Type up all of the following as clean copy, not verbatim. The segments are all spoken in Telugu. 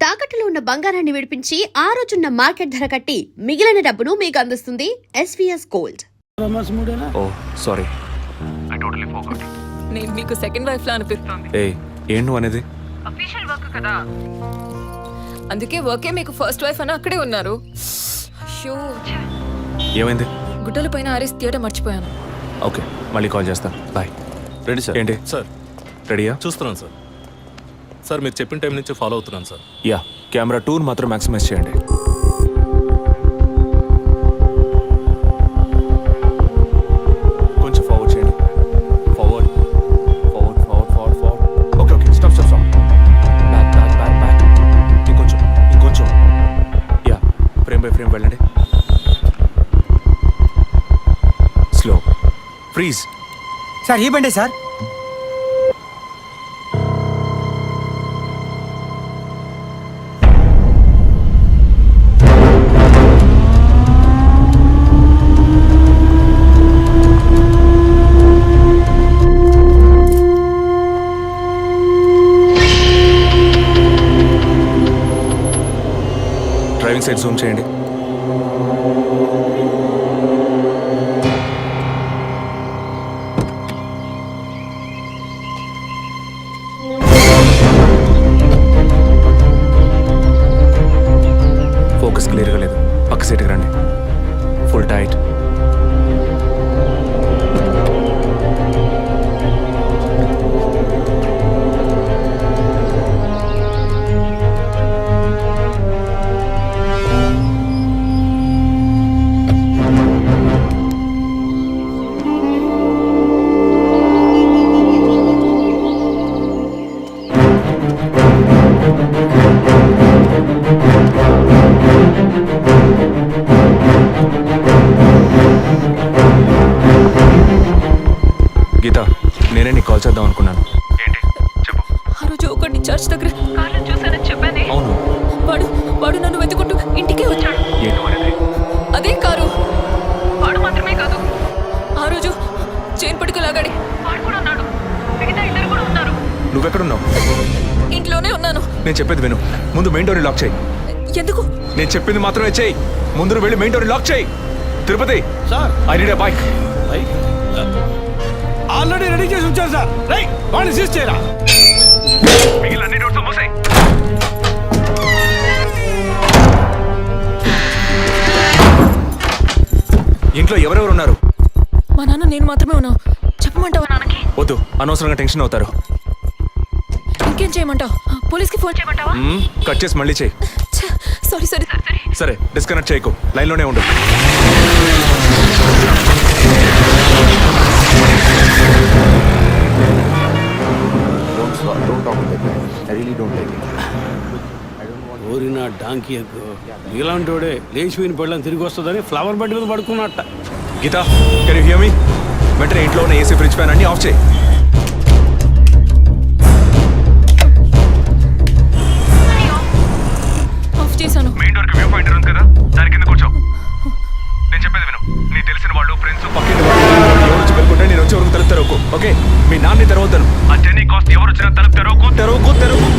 తాకట్టులో ఉన్న బంగారాన్ని విడిపించి ఆ రోజున్న మార్కెట్ ధర కట్టి మిగిలిన డబ్బును మీకు అందిస్తుంది SVS Gold. Oh sorry, I totally forgot. నేను మీకు సెకండ్ వైఫ్ లా అనిపిస్తుంది. ఏం నువ్వు అనేది? అఫీషియల్ వర్క్ కదా, అందుకే వర్కే మీకు ఫస్ట్ వైఫ్ అని అక్కడే ఉన్నారు. అయ్యో, ఏమైంది? గుడ్డల పైన ఆరేసి తీయడం మర్చిపోయాను. ఓకే, మళ్ళీ కాల్ చేస్తాను. బాయ్. Ready sir. ఏంటి సార్ రెడీయా? చూస్తున్నాను సార్. సార్ మీరు చెప్పిన టైం నుంచి ఫాలో అవుతున్నాను సార్. యా, కెమెరా 2 మాత్రం మ్యాక్సిమైజ్ చేయండి. కొంచెం ఫార్వర్డ్ చేయండి. Forward forward forward forward forward. Okay okay, stop stop stop. Back back back back. ఇంకొంచెం ఇంకొంచెం. యా, ఫ్రేమ్ బై ఫ్రేమ్ వెళ్ళండి. స్లో. ఫ్రీజ్. సార్ ఈ బండి సార్. డ్రైవింగ్ సైడ్ జూమ్ చేయండి. ఫోకస్ క్లియర్గా లేదు. పక్క సీట్కి రండి. Full tight. గీత, నేనే నీకు కాల్ చేద్దాం అనుకున్నాను. ఏంటి చెప్పు. ఆ రోజు ఒకటి చర్చ్ దగ్గర కార్లో చూసానని చెప్పానే. అవును. వాడు నన్ను వెతుకుంటూ ఇంటికే వచ్చాడు. ఏంటి అనేది? అదే కారు. వాడు మాత్రమే కాదు, ఆ రోజు చైన్ పట్టుకు లాగాడి వాడు కూడా ఉన్నాడు. మిగతా ఇద్దరు కూడా ఉన్నారు. నువ్వెక్కడున్నావు? ఇంట్లోనే ఉన్నాను. నేను చెప్పేది విను. ముందు మెయిన్ డోర్ని లాక్ చేయి. ఎందుకు? నేను చెప్పింది మాత్రమే చేయి. ముందు నువ్వు వెళ్ళి మెయిన్ డోర్ని లాక్ చేయి. Tirupati sir I need a bike. Already ready చేసి ఉంచారు సార్. రైట్, వాడిని సీజ్ చేయరా. మిగిలిన అన్ని డోర్స్ మూసేయ్. ఇంట్లో ఎవరెవరు ఉన్నారు? మా నాన్న నేను మాత్రమే ఉన్నావు. చెప్పమంటావా నాన్నకి? వద్దు, అనవసరంగా టెన్షన్ అవుతారు. ఇంకేం చేయమంటావు? పోలీస్కి ఫోన్ చేయమంటావా? కట్ చేసి మళ్ళీ చేయి. Sorry sorry sorry. సరే, డిస్కనెక్ట్ చేయకు, లైన్లోనే ఉండు. ఓరినా డాంకీ ఎగ్గు ఇలాంటోడే లేచిపోయిన పెళ్ళని తిరిగి వస్తుందని ఫ్లవర్ బెడ్ మీద పడుకున్నట్ట. గీత, కెన్ యు హియర్ మీ? వెంటనే ఇంట్లో ఉన్న ఏసీ, ఫ్రిడ్జ్, ఫ్యాన్ అన్ని ఆఫ్ చేయి. ఆఫ్ చేశాను. మెయిన్ డోర్ కి వ్యూ పాయింటర్ ఉంది కదా, దాని కింద కూర్చో. నేను చెప్పేది విను. నీ తెలిసిన వాళ్ళు, ఫ్రెండ్స్, పక్కింటి వాళ్ళు ఎవరు వచ్చి పెట్టుకుంటే నేను వచ్చే వరకు తలుపు తెరవకు. ఓకే, మీ నాన్ని తెరవద్దాను. ఆ జర్నీ కాస్ట్ ఎవరు వచ్చినా తలుపు తెరవకు తెరవకు తెరవకు.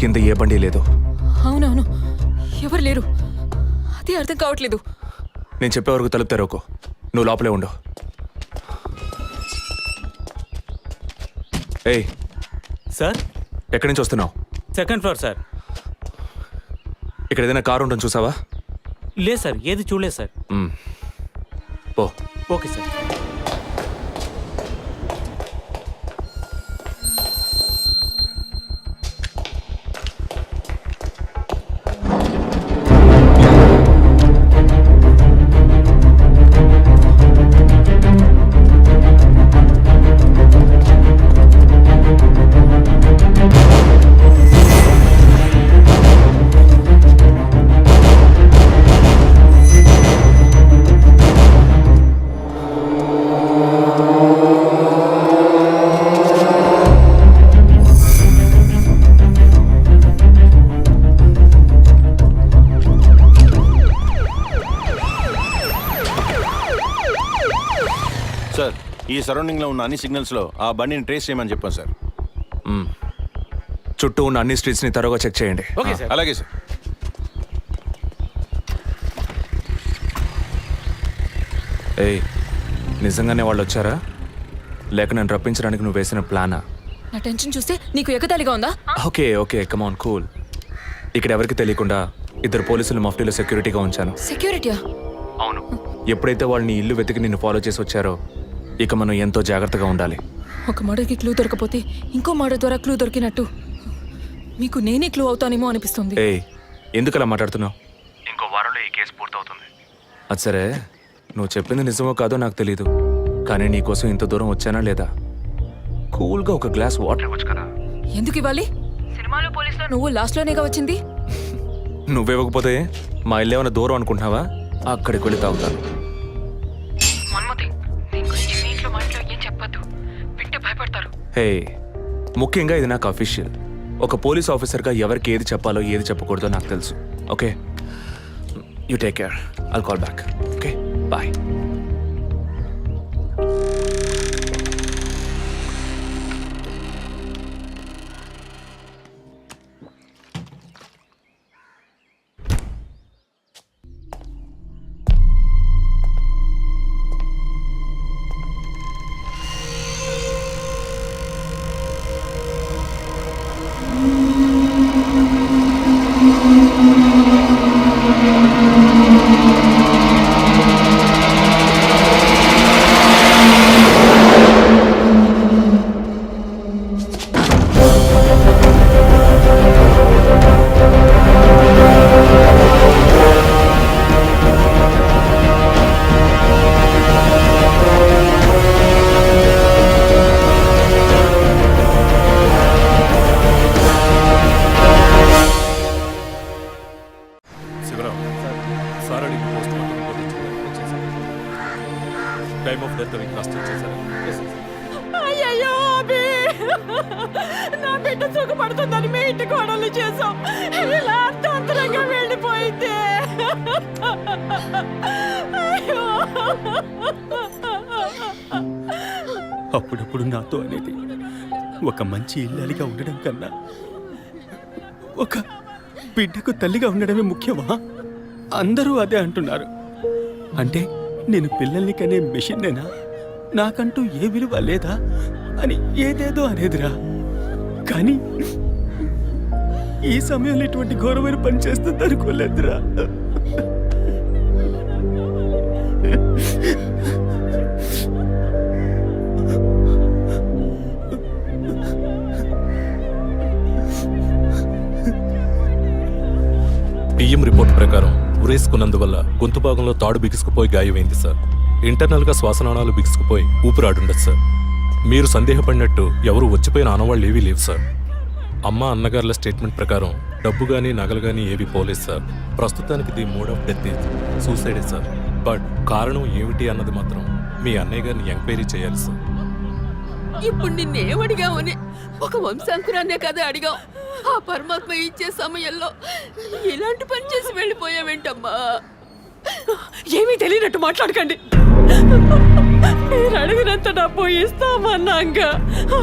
కింద ఏ బండి లేదు. అవునవును, ఎవరు లేరు. అదే అర్థం కావట్లేదు. నేను చెప్పే వరకు తలుపు తెరవకు. నువ్వు లోపలే ఉండు. ఏయ్, సార్ ఎక్కడి నుంచి వస్తున్నావు? Second floor sir. ఇక్కడ ఏదైనా కారు ఉంటుంది చూసావా? లేదు సార్, ఏది చూడలేదు సార్. పో. Okay sir. సార్, ఈ సరౌండింగ్ లో ఉన్న అన్ని సిగ్నల్స్ లో ఆ బండిని ట్రేస్ చేయమని చెప్పాను సార్. చుట్టూ ఉన్న అన్ని స్ట్రీట్స్ ని తరోగా చెక్ చేయండి. Okay sir. అలాగే సార్. ఏయ్, నిజంగానే వాళ్ళు వచ్చారా లేక నన్ను రప్పించడానికి నువ్వు వేసిన ప్లానా? నా టెన్షన్ చూస్తే నీకు ఎగతాళిగా ఉందా? ఓకే ఓకే, కమాన్ కూల్. ఇక్కడ ఎవరికి తెలియకుండా 2 పోలీసులు మఫ్టీలో సెక్యూరిటీగా ఉంచాను. సెక్యూరిటీయా? అవును. ఎప్పుడైతే వాళ్ళని ఇల్లు వెతికి నిన్ను ఫాలో చేసి వచ్చారో ఇక మనం ఎంతో జాగ్రత్తగా ఉండాలి. ఒక మర్డర్కి క్లూ దొరకపోతే ఇంకో మర్డర్ ద్వారా క్లూ దొరికినట్టు మీకు నేనే క్లూ అవుతానేమో అనిపిస్తుంది. ఏయ్, ఎందుకు అలా మాట్లాడుతున్నావు? ఇంకో వారంలో ఈ కేసు పూర్తవుతుంది. అది సరే, నువ్వు చెప్పింది నిజమో కాదో నాకు తెలీదు, కానీ నీకోసం ఇంత దూరం వచ్చానా లేదా? కూల్గా ఒక గ్లాస్ వాటర్ ఇవ్వచ్చు కదా. ఎందుకు ఇవ్వాలి? సినిమాలో పోలీసులో నువ్వు లాస్ట్లోనేగా వచ్చింది. నువ్వివ్వకపోతే మా ఇల్లు ఏమైనా దూరం అనుకుంటున్నావా? అక్కడికి వెళ్ళి తాగుతాను. హే, ముఖ్యంగా ఇది నాకు అఫీషియల్. ఒక పోలీస్ ఆఫీసర్గా ఎవరికి ఏది చెప్పాలో ఏది చెప్పకూడదో నాకు తెలుసు. Okay, you take care. I'll call back. Okay, bye. Time of death కాస్ట్ చేశారు. అయ్యయ్యో అభి, నా బిడ్డ సుఖపడుతుందని మీ ఇంటి కోడలు చేసాం. ఇలా అర్థాంతరంగా వెళ్ళిపోయింది. అయ్యో. అప్పుడప్పుడు నాతో అనేది ఒక మంచి ఇల్లాలిగా ఉండడం కన్నా ఒక బిడ్డకు తల్లిగా ఉండడమే ముఖ్యమా? అందరూ అదే అంటున్నారు. అంటే నేను పిల్లల్ని కనే మెషిన్నేనా? నాకంటూ ఏ విలువ లేదా అని ఏదేదో అనేదిరా. కానీ ఈ సమయంలో ఇటువంటి ఘోరమైన పని చేస్తుంది అనుకోలేదురా. పిఎం రిపోర్ట్ ప్రకారం ఉరేసుకున్నందువల్ల గొంతు భాగంలో తాడు బిగుసుకుపోయి గాయమైంది సార్. ఇంటర్నల్గా శ్వాసనాళాలు బిగుసుకుపోయి ఊపిరాడుండదు సార్. మీరు సందేహపడినట్టు ఎవరు వచ్చిపోయిన ఆనవాళ్ళు ఏవీ లేవు సార్. అమ్మ అన్నగారుల స్టేట్మెంట్ ప్రకారం డబ్బు కానీ నగలు కానీ ఏవి పోలేదు సార్. ప్రస్తుతానికి the mode of death is సూసైడే సార్. బట్ కారణం ఏమిటి అన్నది మాత్రం మీ అన్నయ్య గారిని ఎంక్వైరీ చేయాలి సార్. ఇప్పుడు నిన్నేమడిగామని ఒక వంశాంకురాన్నే కదా అడిగాం. ఆ పరమాత్మ ఇచ్చే సమయంలో ఇలాంటి పని చేసి వెళ్ళిపోయావేంటమ్మా? ఏమీ తెలియనట్టు మాట్లాడకండి. మీరు అడిగినంత డబ్బు ఇస్తామన్నాక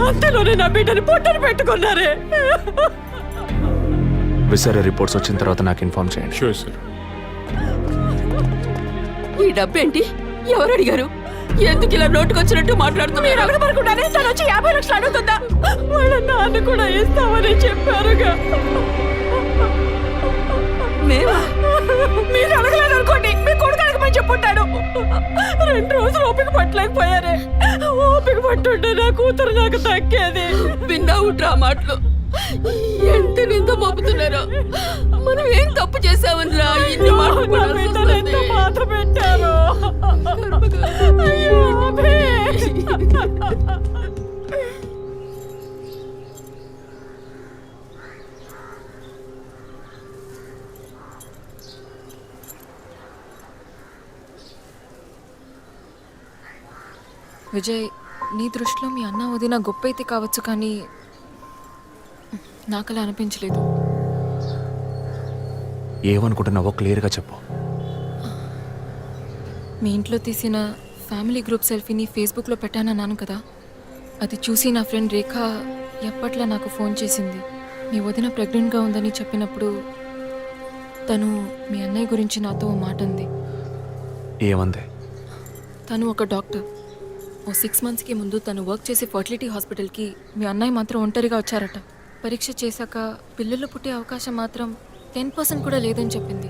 అంతలోనే నా బిడ్డని పొట్టని పెట్టుకున్నారే. విసర రిపోర్ట్స్ వచ్చిన తర్వాత నాకు ఇన్ఫార్మ్ చేయండి. Sure sir. ఈ డబ్బేంటి? ఎవరు అడిగారు? ఎందుకు ఇలా నోటుకొచ్చినట్టు మాట్లాడుతూ మీరు అడగబడకుండానే తను వచ్చి 50 లక్షలు అడుగుతుందా? వాళ్ళ నాన్న కూడా ఇస్తామని చెప్పారుగా. మేమా? మీరు అడగలేదు అనుకోండి, మీ కొడుకు అడగమని చెప్పుంటాడు. 2 రోజులు ఓపిక పట్టలేకపోయారే. ఓపిక పట్టుంటే నా కూతురు నాకు దక్కేది. విన్నావుట్రా మాటలు ఎంత నింద మోపుతున్నారో. మనం ఏం తప్పు చేసామని రా ఇన్ని మాటలు మాత్రం పెట్టారు. అయ్యో విజయ్, నీ దృష్టిలో మీ అన్న వదిన గొప్ప అయితే కావచ్చు, కానీ నాకు అలా అనిపించలేదు. ఏమనుకుంటున్నావో క్లియర్గా చెప్పు. మీ ఇంట్లో తీసిన ఫ్యామిలీ గ్రూప్ సెల్ఫీని ఫేస్బుక్లో పెట్టానన్నాను కదా, అది చూసి నా ఫ్రెండ్ రేఖ ఎప్పట్లా నాకు ఫోన్ చేసింది. మీ వదిన ప్రెగ్నెంట్గా ఉందని చెప్పినప్పుడు తను మీ అన్నయ్య గురించి నాతో ఓ మాట అంది. ఏమంది? తను ఒక డాక్టర్. ఓ 6 monthsకి ముందు తను వర్క్ చేసే ఫర్టిలిటీ హాస్పిటల్కి మీ అన్నయ్య మాత్రం ఒంటరిగా వచ్చారట. పరీక్ష చేశాక పిల్లలు పుట్టే అవకాశం మాత్రం 10% కూడా లేదని చెప్పింది.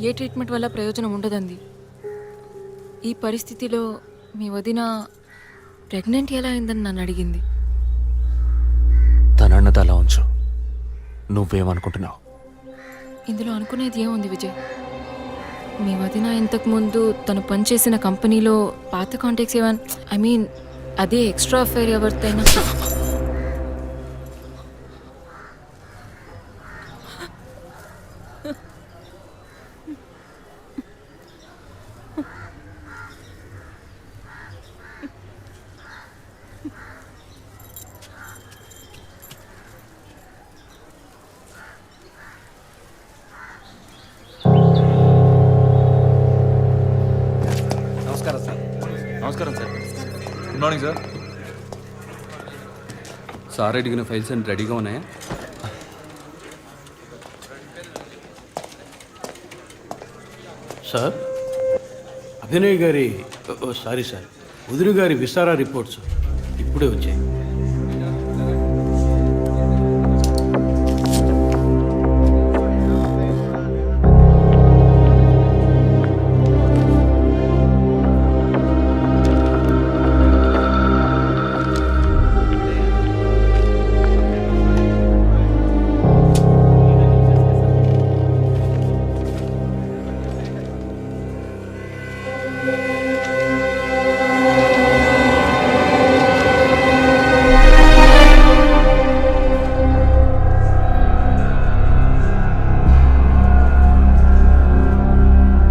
ఏ ట్రీట్మెంట్ వల్ల ప్రయోజనం ఉండదంది. ఈ పరిస్థితిలో మీ వదిన ప్రెగ్నెంట్ ఎలా అయిందని నన్ను అడిగింది. తనన్నది అలా ఉంచు. నువ్వేమనుకుంటున్నావు? ఇందులో అనుకునేది ఏముంది విజయ్? మీ వదిన ఇంతకుముందు తను పనిచేసిన కంపెనీలో పాత కాంటాక్ట్స్ ఏమైనా అదే ఎక్స్ట్రా అఫైర్ ఎవరితైనా నమస్కారం sir. Good morning sir. Sir అడిగిన ఫైల్స్ అన్ని రెడీగా ఉన్నాయా? సార్, అభినయ్ గారి సారీ సార్, వదిన గారి విస్తారా రిపోర్ట్స్ ఇప్పుడే వచ్చాయి.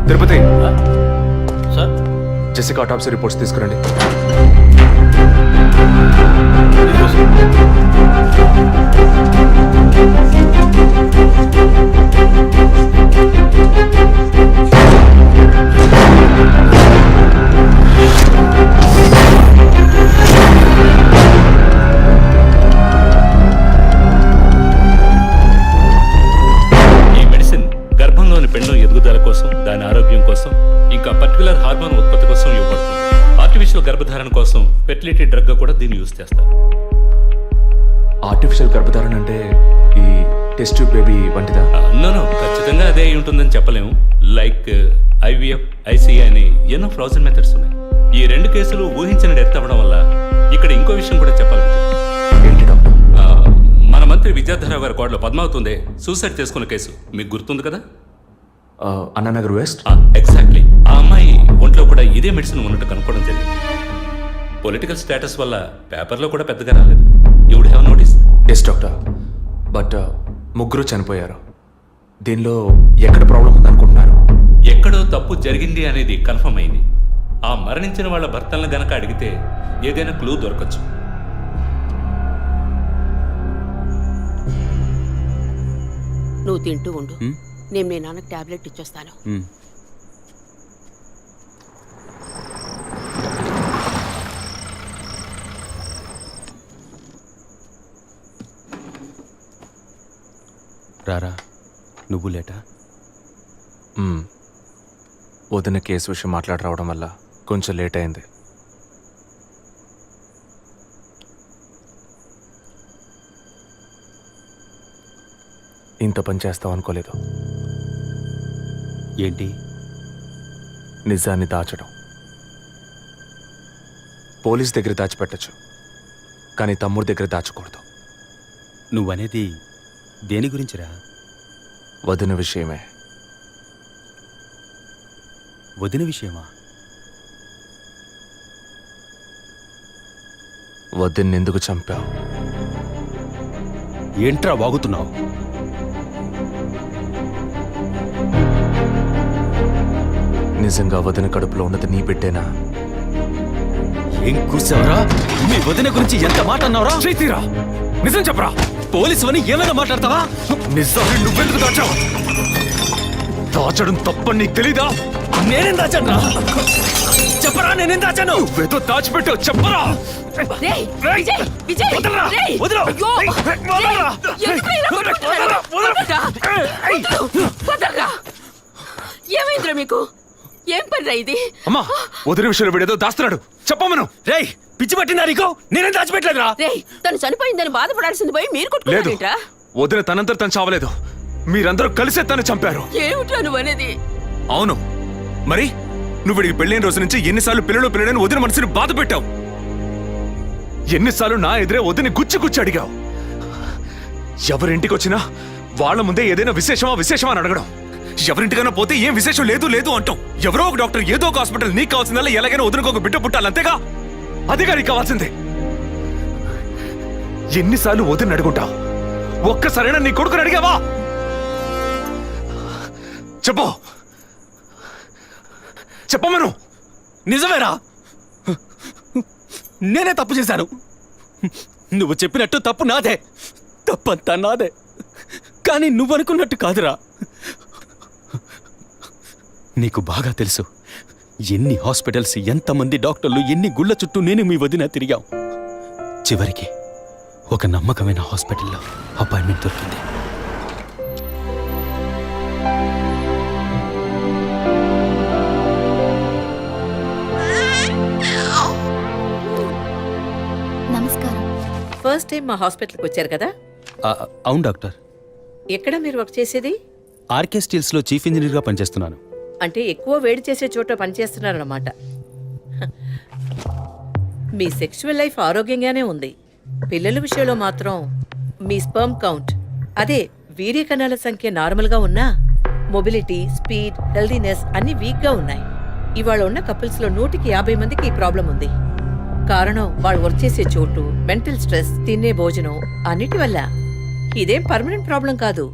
తిరుపతి, సార్, జెసికా ఆటాప్సీ రిపోర్ట్స్ తీసుకురండి. ఈ మెడిసిన్ గర్భంలోని పెండం ఎదుగుదల కోసం, దాని ఆరోగ్యం కోసం, ఇంకా పర్టికులర్ హార్మోన్ ఉత్పత్తి కోసం ఇవ్వబడుతుంది. ఆర్టిఫిషియల్ గర్భధారణ కోసం ఫెర్టిలిటీ డ్రగ్ గా కూడా దీన్ని యూజ్ చేస్తారు. ఆర్టిఫిషియల్ గర్భధారణ అంటే ఈ టెస్ట్ ట్యూబ్ బేబీ వంటిదా? నో, ఖచ్చితంగా అదే అయి ఉంటుందని చెప్పలేము. లైక్ IVF, ICI అని ఎన్నో ఫ్రోజన్ మెథడ్స్ ఉన్నాయి. ఈ 2 కేసులు ఊహించిన డెత్ అవ్వడం వల్ల ఇక్కడ ఇంకో విషయం కూడా చెప్పాలి. ఏంటి డాక్టర్? మన మంత్రి విద్యాధరరావు గారి కోడలో పద్మావతి సూసైడ్ చేసుకున్న కేసు మీకు గుర్తుంది కదా? అన్నానగర్ వెస్ట్. ఎగ్జాక్ట్లీ. ఆ అమ్మాయి ఒంట్లో కూడా ఇదే మెడిసిన్ ఉన్నట్టు కనుక్కోవడం జరిగింది. పొలిటికల్ స్టేటస్ వల్ల పేపర్లో కూడా పెద్దగా రాలేదు. You would have notice. Yes doctor, but ముగ్గురు చనిపోయారు. దీనిలో ఎక్కడ ప్రాబ్లం ఉందనుకుంటున్నారు? ఎక్కడో తప్పు జరిగింది అనేది కన్ఫర్మ్ అయింది. ఆ మరణించిన వాళ్ళ భర్తలను గనక అడిగితే ఏదైనా క్లూ దొరకచ్చు. నువ్వు తింటూ ఉండు, నేను మీ నాన్నకు టాబ్లెట్ ఇచ్చొస్తాను. రారా, నువ్వు లేటా? వదిన కేసు విషయం మాట్లాడి రావడం వల్ల కొంచెం లేట్ అయింది. ఇంత పని చేస్తావు అనుకోలేదు. ఏంటి? నిజాన్ని దాచడం. పోలీస్ దగ్గర దాచిపెట్టచ్చు, కానీ తమ్ముడి దగ్గర దాచకూడదు. నువ్వనేది దేని గురించిరా? వదిన విషయమే. వదిన విషయమా? వదిన్ని ఎందుకు చంపావు? ఏంట్రా వాగుతున్నావు? నిజంగా వదిన కడుపులో ఉన్నది నీ బిడ్డేనా? ఏం కూర్చావురా? మీ వదిన గురించి ఎంత మాట అన్నావురా? చేతిరా, నిజం చెప్పరా. పోలీసు అని ఏమైనా మాట్లాడతావా? నిజాన్ని నువ్వెందుకు దాచావు? దాచడం తప్పని నీకు తెలీదా? నేనేం దాచాను? చెప్పరా, నేనేం దాచాను? నువ్వేదో దాచిపెట్టావు, చెప్పరా. రేయ్, విజయ్, విజయ్, వదలరా, రేయ్, వదలు. అయ్యో, వదలరా. రేయ్, ఎందుకు ఇలా కొట్టుకుంటున్నారు? వదలరా, వదలరా. ఏమైందిరా మీకు? ఏం పనిరా ఇది? అమ్మా, వదిన విషయంలో వీడేదో దాస్తున్నాడు, చెప్పమను. రేయ్, పిచ్చి పట్టిందా నీకు? నేనేం దాచిపెట్టలేదురా. రేయ్, తను చనిపోయిందని బాధపడాల్సింది పోయి మీరు లేదు, కొట్టుకుంటారేంట్రా? వదిన తనంతట తను చావలేదు. మీరందరూ కలిసే తను చంపారు. ఏమిట్రా నువ్వు అనేది? అవును, మరి నువ్వు వీడికి పెళ్ళైన రోజు నుంచి ఎన్నిసార్లు పిల్లలని వదిన మనసుని బాధ పెట్టావు? ఎన్నిసార్లు నా ఎదురే వదిని గుచ్చి అడిగావు? ఎవరింటికి వచ్చినా వాళ్ళ ముందే ఏదైనా విశేషమా అని అడగడం. ఎవరింటికైనా పోతే ఏం విశేషం లేదు అంటాం. ఎవరో ఒక డాక్టర్, ఏదో ఒక హాస్పిటల్, నీకు కావాల్సిందల్లా ఎలాగైనా వదినకు ఒక బిడ్డ పుట్టాలి, అంతేగా? అదేగా నీకు కావాల్సిందే. ఎన్నిసార్లు వదిన అడుగుంటావు? ఒక్కసారైనా నీ కొడుకుని అడిగావా? చెప్పమను. నిజమేరా, నేనే తప్పు చేశాను. నువ్వు చెప్పినట్టు తప్పు నాదే, తప్పంతా నాదే. కానీ నువ్వనుకున్నట్టు కాదురా. నీకు బాగా తెలుసు ఎన్ని హాస్పిటల్స్, ఎంతమంది డాక్టర్లు, ఎన్ని గుళ్ళ చుట్టూ నేను మీ వదిన తిరిగాం. చివరికి ఒక నమ్మకమైన హాస్పిటల్లో అపాయింట్మెంట్ దొరికింది. నమస్కారం. ఫస్ట్ టైం మా హాస్పిటల్కి వచ్చారు కదా? అవును డాక్టర్. ఎక్కడ మీరు వర్క్ చేసేది? ఆర్కే స్టీల్స్లో చీఫ్ ఇంజనీర్గా పనిచేస్తున్నాను. అంటే ఎక్కువ వేడి చేసే చోట పనిచేస్తున్నారన్నమాట. మీ సెక్షువల్ లైఫ్ ఆరోగ్యంగానే ఉంది. పిల్లల విషయంలో మాత్రం మీ స్పర్మ్ కౌంట్, అదే వీర్య కణాల సంఖ్య నార్మల్గా ఉన్నా మొబిలిటీ, స్పీడ్, హెల్దీనెస్ అన్ని వీక్గా ఉన్నాయి. ఇవాళ ఉన్న కపుల్స్లో 150 మందికి ఈ ప్రాబ్లం ఉంది. కారణం వాళ్ళు వర్క్ చేసే చోటు, మెంటల్ స్ట్రెస్, తినే భోజనం అన్నిటి వల్ల. ఇదేం పర్మనెంట్ ప్రాబ్లం కాదు.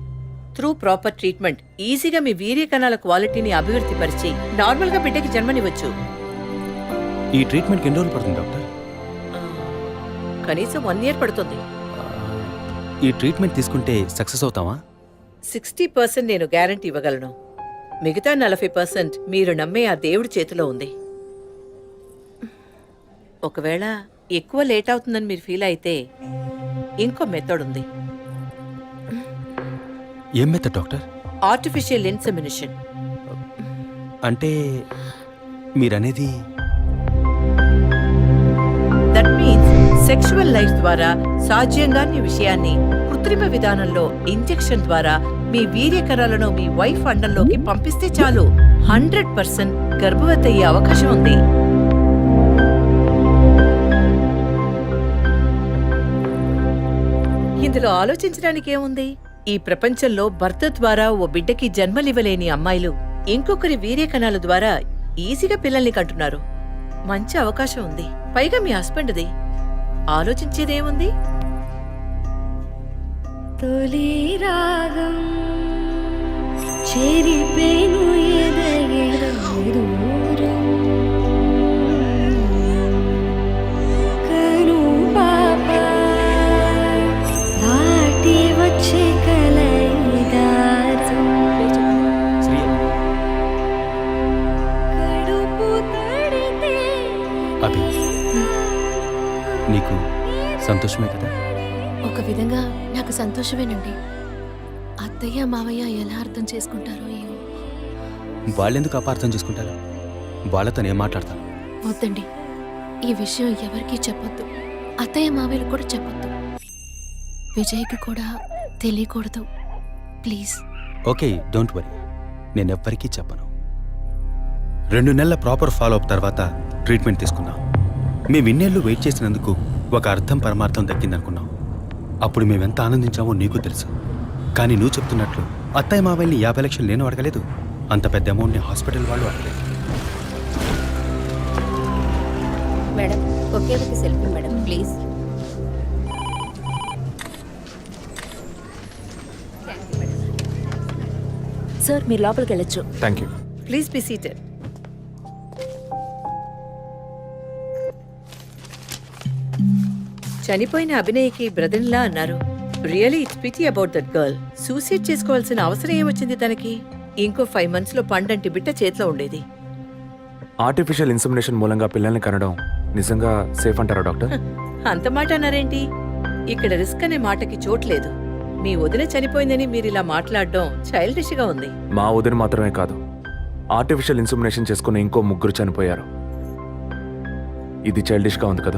త్రూ ప్రాపర్ ట్రీట్మెంట్ ఈజీగా మీ వీర్య కణాల క్వాలిటీని అభివృద్ధి పరిచి నార్మల్గా బిడ్డకి జన్మనివ్వచ్చు. ఈ ట్రీట్మెంట్కి ఎన్ని రోజులు పడుతుంది డాక్టర్? కనీసం 1 year పడుతుంది. ఈ ట్రీట్మెంట్ తీసుకుంటే సక్సెస్ అవుతామా? 60% నేను గ్యారంటీ ఇవ్వగలను. మిగతా 40% మీరు నమ్మే ఆ దేవుడి చేతిలో ఉంది. ఒకవేళ ఎక్కువ లేట్ అవుతుందని మీరు ఫీల్ అయితే ఇంకో మెథడ్ ఉంది. ఏం మెథడ్ డాక్టర్? Artificial insemination. అంటే మీరనేది? దట్ మీన్స్ సెక్షువల్ లైఫ్ ద్వారా సాధ్యంగాని విషయాన్ని కృత్రిమ విధానంలో ఇంజెక్షన్ ద్వారా మీ వీర్య కణాలను మీ వైఫ్ అండంలోకి పంపిస్తే చాలు 100% గర్భవతి అయ్యే అవకాశం ఉంది. ఇందులో ఆలోచించడానికి ఏముంది? ఈ ప్రపంచంలో భర్త ద్వారా ఓ బిడ్డకి జన్మలివ్వలేని అమ్మాయిలు ఇంకొకరి వీర్య కణాల ద్వారా ఈజీగా పిల్లల్ని కంటున్నారు. మంచి అవకాశం ఉంది. పైగా మీ హస్బెండ్ది. ఆలోచించేదేముంది? తొలి రాగం చెరిపేను ఎదగెదూరం కను పాప దాటి వచ్చే కలైదారం కడుపు తడితే అభి, నీకు సంతోషమే కదా? ఒక విధంగా నాకు సంతోషమేనండి. అత్తయ్య మావయ్య ఎలా అర్థం చేసుకుంటారో ఏమో. వాళ్ళెందుకు అపార్థం చేసుకుంటారు? వాళ్ళతో నేను మాట్లాడతాను. వద్దండి, ఈ విషయం ఎవరికీ చెప్పొద్దు. అత్తయ్య మావయ్యలు కూడా చెప్పొద్దు. విజయ్కి కూడా తెలియకూడదు, ప్లీజ్. Okay, don't worry. నేను ఎవ్వరికీ చెప్పను. 2 నెలల ప్రాపర్ ఫాలో అప్ తర్వాత ట్రీట్మెంట్ తీసుకున్నాం. మేము ఇన్నేళ్ళు వెయిట్ చేసినందుకు ఒక అర్థం పరమార్థం దక్కిందనుకున్నాం. అప్పుడు మేమెంత ఆనందించామో నీకు తెలుసు. కానీ నువ్వు చెప్తున్నట్లు అత్తయ్య మావయ్యని 50 లక్షలు నేను అడగలేదు. అంత పెద్ద అమౌంట్ని హాస్పిటల్ వాళ్ళు అడగలేదు. మేడం ఒకే ఒక సెల్ఫీ మేడం ప్లీజ్. సార్ మీరు లోపలికి వెళ్ళొచ్చు. Thank you. Please be seated. చనిపోయిన అభినయ్కి బ్రదర్లా అన్నారు. Really it's pity about that girl. Suicide చేసుకోవాల్సిన అవసరం ఏమొచ్చింది తనకి? ఇంకో 5 months లో పండంటి బిడ్డ చేతిలో ఉండేది. ఆర్టిఫిషియల్ ఇన్సెమినేషన్ మూలంగా పిల్లల్ని కనడం నిజంగా సేఫ్ అంటారా డాక్టర్? అంత మాట అన్నారేంటి? ఇక్కడ రిస్క్ అనే మాటకి చోట్లేదు. మీ వదిన చనిపోయిందని మీరు ఇలా మాట్లాడడం చైల్డిష్ గా ఉంది. మా వదిన మాత్రమే కాదు, ఆర్టిఫిషియల్ ఇన్సెమినేషన్ చేసుకున్న ఇంకో 3 చనిపోయారు. ఇది చైల్డిష్గా ఉంది కదా?